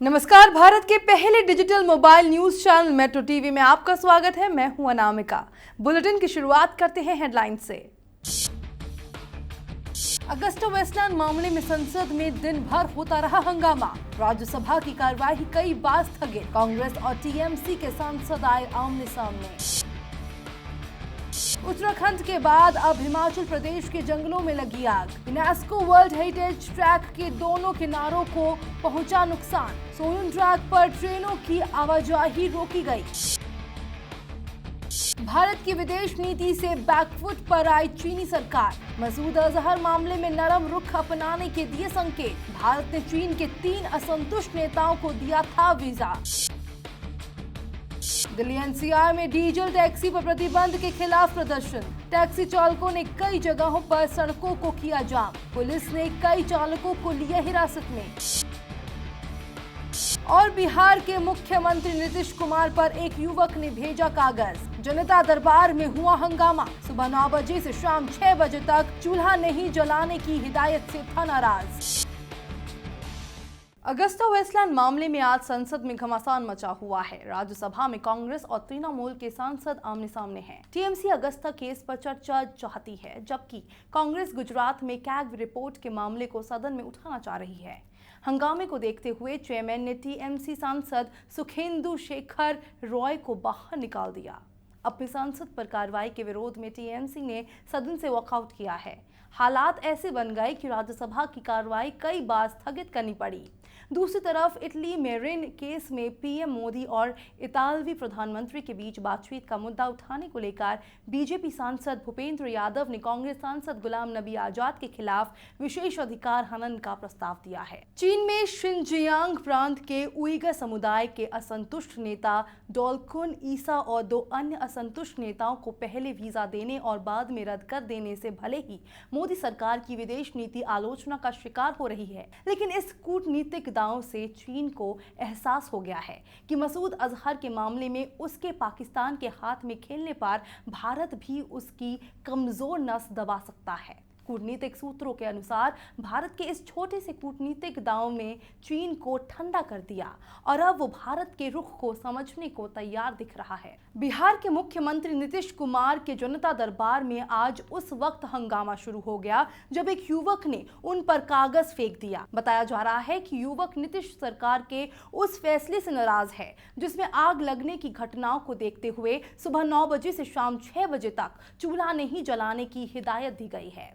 नमस्कार, भारत के पहले digital mobile news channel metro TV में आपका स्वागत है। मैं हूं अनामिका। बुलेटिन की शुरुआत करते हैं हेडलाइन से। अगस्ता वेस्टलैंड मामले में संसद में दिन भर होता रहा हंगामा। राज्यसभा की कार्यवाही कई बार स्थगित। कांग्रेस और टीएमसी के सांसद आए आमने सामने। उत्तराखंड के बाद अब हिमाचल प्रदेश के जंगलों में लगी आग। यूनेस्को वर्ल्ड हेरिटेज ट्रैक के दोनों किनारों को पहुंचा नुकसान। सोलन ट्रैक पर ट्रेनों की आवाजाही रोकी गई। भारत की विदेश नीति से बैकफुट पर आई चीनी सरकार। मसूद अजहर मामले में नरम रुख अपनाने के दिए संकेत। भारत ने चीन के 3 असंतुष्ट नेताओं को दिया था वीजा। दिल्ली एनसीआर में डीजल टैक्सी पर प्रतिबंध के खिलाफ प्रदर्शन। टैक्सी चालकों ने कई जगहों पर सड़कों को किया जाम। पुलिस ने कई चालकों को लिया हिरासत में। और बिहार के मुख्यमंत्री नीतीश कुमार पर एक युवक ने भेजा कागज। जनता दरबार में हुआ हंगामा। सुबह 9 बजे से शाम 6 बजे तक चूल्हा नहीं जलाने की हिदायत से था नाराज। अगस्ता वेस्टलैंड मामले में आज संसद में घमासान मचा हुआ है। राज्यसभा में कांग्रेस और तृणमूल के सांसद आमने सामने हैं। टीएमसी अगस्ता केस पर चर्चा चाहती है, जबकि कांग्रेस गुजरात में कैग रिपोर्ट के मामले को सदन में उठाना चाह रही है। हंगामे को देखते हुए चेयरमैन ने टीएमसी सांसद सुखेंदु शेखर रॉय को बाहर निकाल दिया। अपनी सांसद पर कार्रवाई के विरोध में टीएमसी ने सदन से वॉकआउट किया है। हालात ऐसे बन गए कि राज्यसभा की कार्रवाई कई बार स्थगित करनी पड़ी। दूसरी तरफ इटली में ऋण केस में पीएम मोदी और इतालवी प्रधानमंत्री के बीच बातचीत का मुद्दा उठाने को लेकर बीजेपी सांसद भूपेंद्र यादव ने कांग्रेस सांसद गुलाम नबी आजाद के खिलाफ विशेष अधिकार हनन का प्रस्ताव दिया है। चीन में शिनजियांग प्रांत के उइगर समुदाय के असंतुष्ट नेता डोलकुन ईसा और 2 अन्य असंतुष्ट नेताओं को पहले वीजा देने और बाद में रद्द कर देने से भले ही मोदी सरकार की विदेश नीति आलोचना का शिकार हो रही है, लेकिन इस कूटनीतिक दांव से चीन को एहसास हो गया है कि मसूद अजहर के मामले में उसके पाकिस्तान के हाथ में खेलने पर भारत भी उसकी कमजोर नस दबा सकता है। कूटनीतिक सूत्रों के अनुसार भारत के इस छोटे से कूटनीतिक दांव में चीन को ठंडा कर दिया और अब वो भारत के रुख को समझने को तैयार दिख रहा है। बिहार के मुख्यमंत्री नीतीश कुमार के जनता दरबार में आज उस वक्त हंगामा शुरू हो गया जब एक युवक ने उन पर कागज फेंक दिया। बताया जा रहा है कि युवक नीतीश सरकार के उस फैसले से नाराज है जिसमें आग लगने की घटनाओं को देखते हुए सुबह 9 बजे से शाम 6 बजे तक चूल्हा नहीं जलाने की हिदायत दी गई है।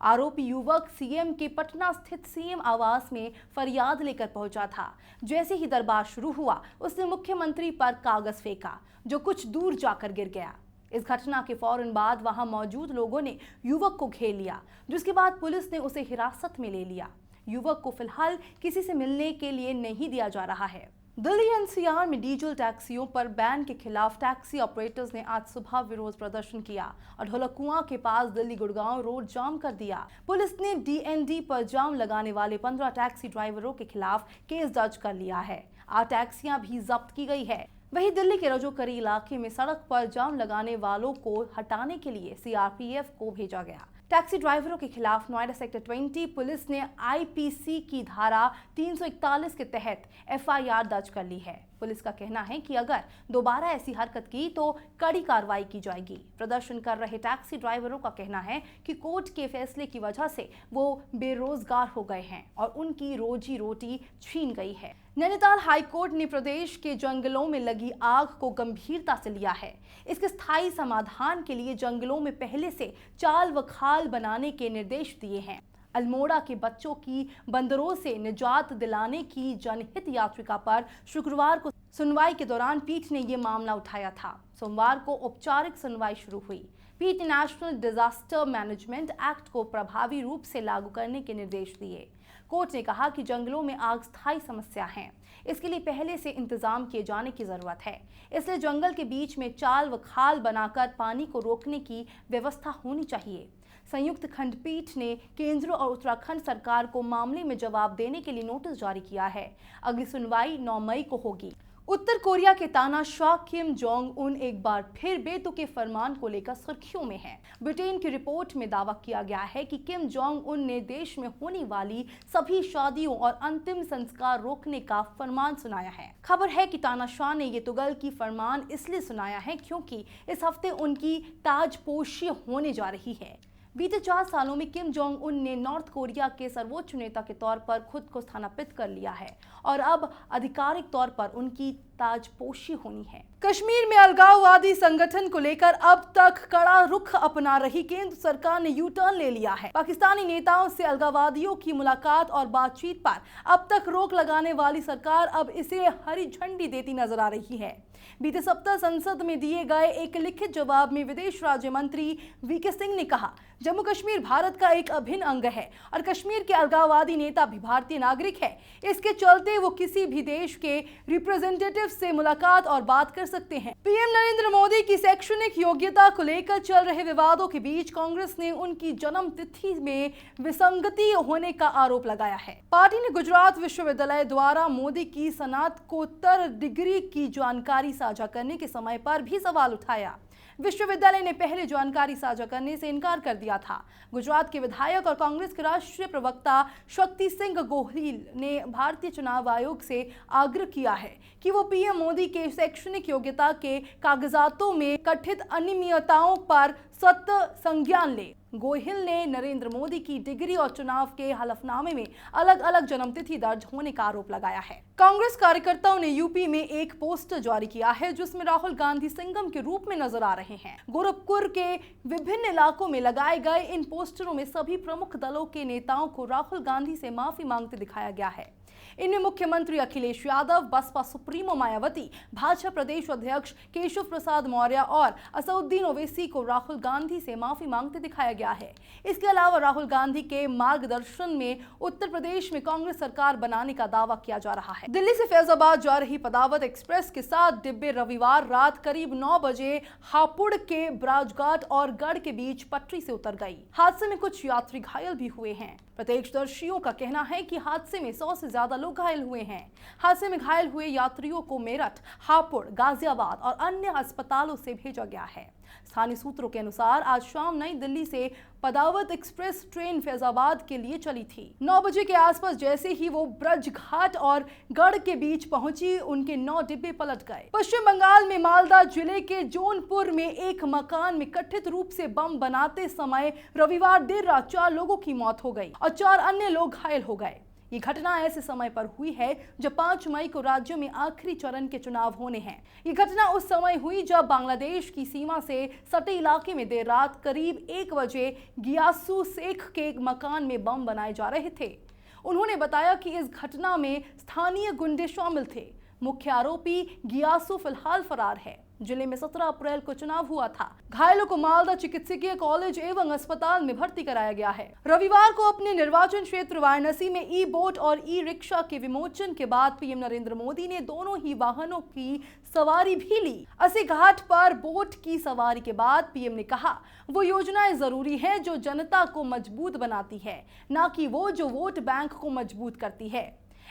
आरोपी युवक सीएम के पटना स्थित सीएम आवास में फरियाद लेकर पहुंचा था। जैसे ही दरबार शुरू हुआ, उसने मुख्यमंत्री पर कागज फेंका जो कुछ दूर जाकर गिर गया। इस घटना के फौरन बाद वहां मौजूद लोगों ने युवक को घेर लिया, जिसके बाद पुलिस ने उसे हिरासत में ले लिया। युवक को फिलहाल किसी से मिलने के लिए नहीं दिया जा रहा है। दिल्ली एनसीआर में डीजल टैक्सियों पर बैन के खिलाफ टैक्सी ऑपरेटर्स ने आज सुबह विरोध प्रदर्शन किया और ढोलकुआं के पास दिल्ली गुड़गांव रोड जाम कर दिया। पुलिस ने डीएनडी पर जाम लगाने वाले 15 टैक्सी ड्राइवरों के खिलाफ केस दर्ज कर लिया है। 8 टैक्सियां भी जब्त की गई है। वहीं दिल्ली के रजोकरी इलाके में सड़क पर जाम लगाने वालों को हटाने के लिए सीआरपीएफ को भेजा गया। टैक्सी ड्राइवरों के खिलाफ नोएडा सेक्टर 20 पुलिस ने आईपीसी की धारा 341 के तहत एफआईआर दर्ज कर ली है। पुलिस का कहना है कि अगर दोबारा ऐसी हरकत की तो कड़ी कार्रवाई की जाएगी। प्रदर्शन कर रहे टैक्सी ड्राइवरों का कहना है कि कोर्ट के फैसले की वजह से वो बेरोजगार हो गए हैं और उनकी रोजी रोटी छीन गई है। नैनीताल हाईकोर्ट ने प्रदेश के जंगलों में लगी आग को गंभीरता से लिया है। इसके स्थायी समाधान के लिए जंगलों में पहले से चाल व खाल बनाने के निर्देश दिए हैं। अल्मोड़ा के बच्चों की बंदरों से निजात दिलाने की जनहित याचिका पर शुक्रवार को सुनवाई के दौरान पीठ ने ये मामला उठाया था। सोमवार को औपचारिक सुनवाई शुरू हुई। पीठ ने नेशनल डिजास्टर मैनेजमेंट एक्ट को प्रभावी रूप से लागू करने के निर्देश दिए। कोर्ट ने कहा कि जंगलों में आग स्थायी समस्या है, इसके लिए पहले से इंतजाम किए जाने की जरूरत है। इसलिए जंगल के बीच में चाल व खाल बनाकर पानी को रोकने की व्यवस्था होनी चाहिए। संयुक्त खंडपीठ ने केंद्र और उत्तराखंड सरकार को मामले में जवाब देने के लिए नोटिस जारी किया है। अगली सुनवाई 9 मई को होगी। उत्तर कोरिया के तानाशाह किम जोंग उन एक बार फिर बेतुके फरमान को लेकर सुर्खियों में हैं। ब्रिटेन की रिपोर्ट में दावा किया गया है कि किम जोंग उन ने देश में होने वाली सभी शादियों और अंतिम संस्कार रोकने का फरमान सुनाया है। खबर है कि तानाशाह ने ये तुगलकी फरमान इसलिए सुनाया है क्योंकि इस हफ्ते उनकी ताजपोशी होने जा रही है। बीते 4 सालों में किम जोंग उन ने नॉर्थ कोरिया के सर्वोच्च नेता के तौर पर खुद को स्थानापित कर लिया है और अब आधिकारिक तौर पर उनकी ताजपोशी होनी है। कश्मीर में अलगाववादी संगठन को लेकर अब तक कड़ा रुख अपना रही केंद्र सरकार ने यू टर्न ले लिया है। पाकिस्तानी नेताओं से अलगाववादियों की मुलाकात और बातचीत पर अब तक रोक लगाने वाली सरकार अब इसे हरी झंडी देती नजर आ रही है। बीते सप्ताह संसद में दिए गए एक लिखित जवाब में विदेश राज्य मंत्री वीके सिंह ने कहा, जम्मू कश्मीर भारत का एक अभिन्न अंग है और कश्मीर के अलगाववादी नेता भी भारतीय नागरिक है। इसके चलते वो किसी भी देश के रिप्रेजेंटेटिव से मुलाकात और बात कर सकते हैं। पीएम नरेंद्र मोदी की शैक्षणिक योग्यता को लेकर चल रहे विवादों के बीच कांग्रेस ने उनकी जन्म तिथि में विसंगति होने का आरोप लगाया है। पार्टी ने गुजरात विश्वविद्यालय द्वारा मोदी की स्नातकोत्तर डिग्री की जानकारी साझा करने के समय पर भी सवाल उठाया। विश्वविद्यालय ने पहले जानकारी साझा करने से इनकार कर दिया था। गुजरात के विधायक और कांग्रेस के राष्ट्रीय प्रवक्ता शक्ति सिंह गोहिल ने भारतीय चुनाव आयोग से आग्रह किया है कि वो पीएम मोदी के शैक्षणिक योग्यता के कागजातों में कथित अनियमितताओं पर सख्त संज्ञान ले। गोहिल ने नरेंद्र मोदी की डिग्री और चुनाव के हलफनामे में अलग अलग जन्मतिथि दर्ज होने का आरोप लगाया है। कांग्रेस कार्यकर्ताओं ने यूपी में एक पोस्टर जारी किया है जिसमें राहुल गांधी सिंघम के रूप में नजर आ रहे हैं। गोरखपुर के विभिन्न इलाकों में लगाए गए इन पोस्टरों में सभी प्रमुख दलों के नेताओं को राहुल गांधी से माफी मांगते दिखाया गया है। इनमें मुख्यमंत्री अखिलेश यादव, बसपा सुप्रीमो मायावती, भाजपा प्रदेश अध्यक्ष केशव प्रसाद मौर्य और असदुद्दीन ओवैसी को राहुल गांधी से माफी मांगते दिखाया गया है। इसके अलावा राहुल गांधी के मार्गदर्शन में उत्तर प्रदेश में कांग्रेस सरकार बनाने का दावा किया जा रहा है। दिल्ली से फैजाबाद जा रही पदावत एक्सप्रेस के 7 डिब्बे रविवार रात करीब 9 बजे हापुड़ के ब्राजघाट और गढ़ के बीच पटरी से उतर गई। हादसे में कुछ यात्री घायल भी हुए हैं। प्रत्यक्षदर्शियों का कहना है कि हादसे में 100 से ज्यादा लोग घायल हुए हैं। हादसे में घायल हुए यात्रियों को मेरठ, हापुड़, गाजियाबाद और अन्य अस्पतालों से भेजा गया है। स्थानीय सूत्रों के अनुसार आज शाम नई दिल्ली से पदावत एक्सप्रेस ट्रेन फैजाबाद के लिए चली थी। 9 बजे के आसपास जैसे ही वो ब्रजघाट और गढ़ के बीच पहुंची, उनके 9 डिब्बे पलट गए। पश्चिम बंगाल में मालदा जिले के जौनपुर में एक मकान में कथित रूप से बम बनाते समय रविवार देर रात 4 लोगों की मौत हो गई और 4 अन्य लोग घायल हो गए। ये घटना ऐसे समय पर हुई है जब 5 मई को राज्य में आखिरी चरण के चुनाव होने हैं। ये घटना उस समय हुई जब बांग्लादेश की सीमा से सटे इलाके में देर रात करीब 1 बजे गियासू शेख के एक मकान में बम बनाए जा रहे थे। उन्होंने बताया कि इस घटना में स्थानीय गुंडे शामिल थे। मुख्य आरोपी गियासू फिलहाल फरार है। जिले में 17 अप्रैल को चुनाव हुआ था। घायलों को मालदा चिकित्सकीय कॉलेज एवं अस्पताल में भर्ती कराया गया है। रविवार को अपने निर्वाचन क्षेत्र वाराणसी में ई बोट और ई रिक्शा के विमोचन के बाद पीएम नरेंद्र मोदी ने दोनों ही वाहनों की सवारी भी ली। अस्सी घाट पर बोट की सवारी के बाद पीएम ने कहा, वो योजनाएं जरूरी है जो जनता को मजबूत बनाती है, ना कि वो जो वोट बैंक को मजबूत करती है।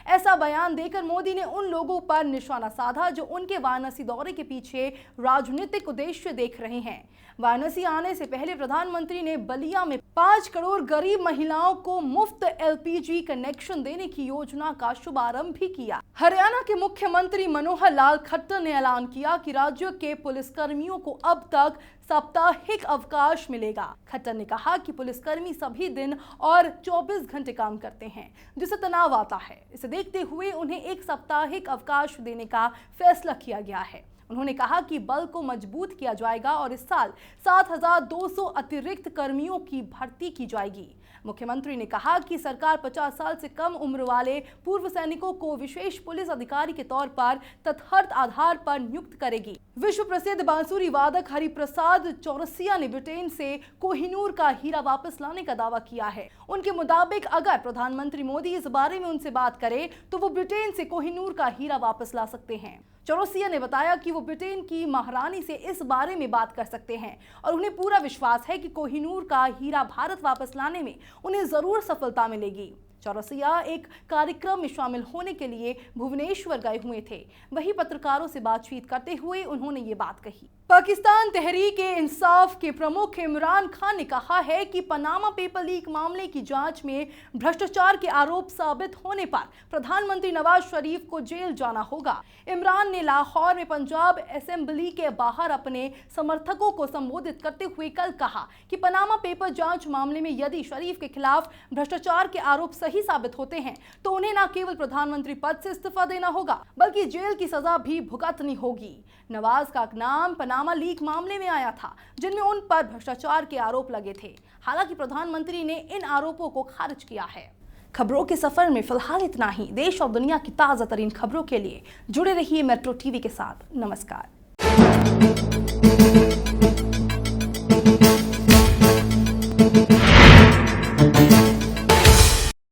ऐसा बयान देकर मोदी ने उन लोगों पर निशाना साधा जो उनके वाराणसी दौरे के पीछे राजनीतिक उद्देश्य देख रहे हैं। वाराणसी आने से पहले प्रधानमंत्री ने बलिया में 5 करोड़ गरीब महिलाओं को मुफ्त एलपीजी कनेक्शन देने की योजना का शुभारंभ भी किया। हरियाणा के मुख्यमंत्री मनोहर लाल खट्टर ने ऐलान किया कि राज्य के पुलिसकर्मियों को अब तक साप्ताहिक अवकाश मिलेगा। खट्टर ने कहा कि पुलिसकर्मी सभी दिन और 24 घंटे काम करते हैं, जिससे तनाव आता है। इसे देखते हुए उन्हें एक साप्ताहिक अवकाश देने का फैसला किया गया है। उन्होंने कहा कि बल को मजबूत किया जाएगा और इस साल 7,200 अतिरिक्त कर्मियों की भर्ती की जाएगी। मुख्यमंत्री ने कहा कि सरकार 50 साल से कम उम्र वाले पूर्व सैनिकों को विशेष पुलिस अधिकारी के तौर पर तथार्थ आधार पर नियुक्त करेगी। विश्व प्रसिद्ध बांसुरी वादक हरिप्रसाद चौरसिया ने ब्रिटेन से कोहिनूर का हीरा वापस लाने का दावा किया है। उनके मुताबिक अगर प्रधानमंत्री मोदी इस बारे में उनसे बात करे तो वो ब्रिटेन से कोहिनूर का हीरा वापस ला सकते हैं। चौरसिया ने बताया कि वो ब्रिटेन की महारानी से इस बारे में बात कर सकते हैं और उन्हें पूरा विश्वास है कि कोहिनूर का हीरा भारत वापस लाने में उन्हें जरूर सफलता मिलेगी। चौरसिया एक कार्यक्रम में शामिल होने के लिए भुवनेश्वर गए हुए थे। वहीं पत्रकारों से बातचीत करते हुए उन्होंने ये बात कही। पाकिस्तान तहरीक-ए-इंसाफ के प्रमुख इमरान खान ने कहा है कि पनामा पेपर लीक मामले की जांच में भ्रष्टाचार के आरोप साबित होने पर प्रधानमंत्री नवाज शरीफ को जेल जाना होगा। इमरान ने लाहौर में पंजाब असेंबली के बाहर अपने समर्थकों को संबोधित करते हुए कल कहा कि पनामा पेपर जांच मामले में यदि शरीफ के खिलाफ भ्रष्टाचार के आरोप सही साबित होते हैं तो उन्हें न केवल प्रधानमंत्री पद से इस्तीफा देना होगा बल्कि जेल की सजा भी भुगतनी होगी। नवाज का नाम पनामा लीक मामले में आया था जिनमें उन पर भ्रष्टाचार के आरोप लगे थे। हालांकि प्रधानमंत्री ने इन आरोपों को खारिज किया है। खबरों के सफर में फिलहाल इतना ही। देश और दुनिया की ताजा तरीन खबरों के लिए जुड़े रहिए मेट्रो टीवी के साथ। नमस्कार।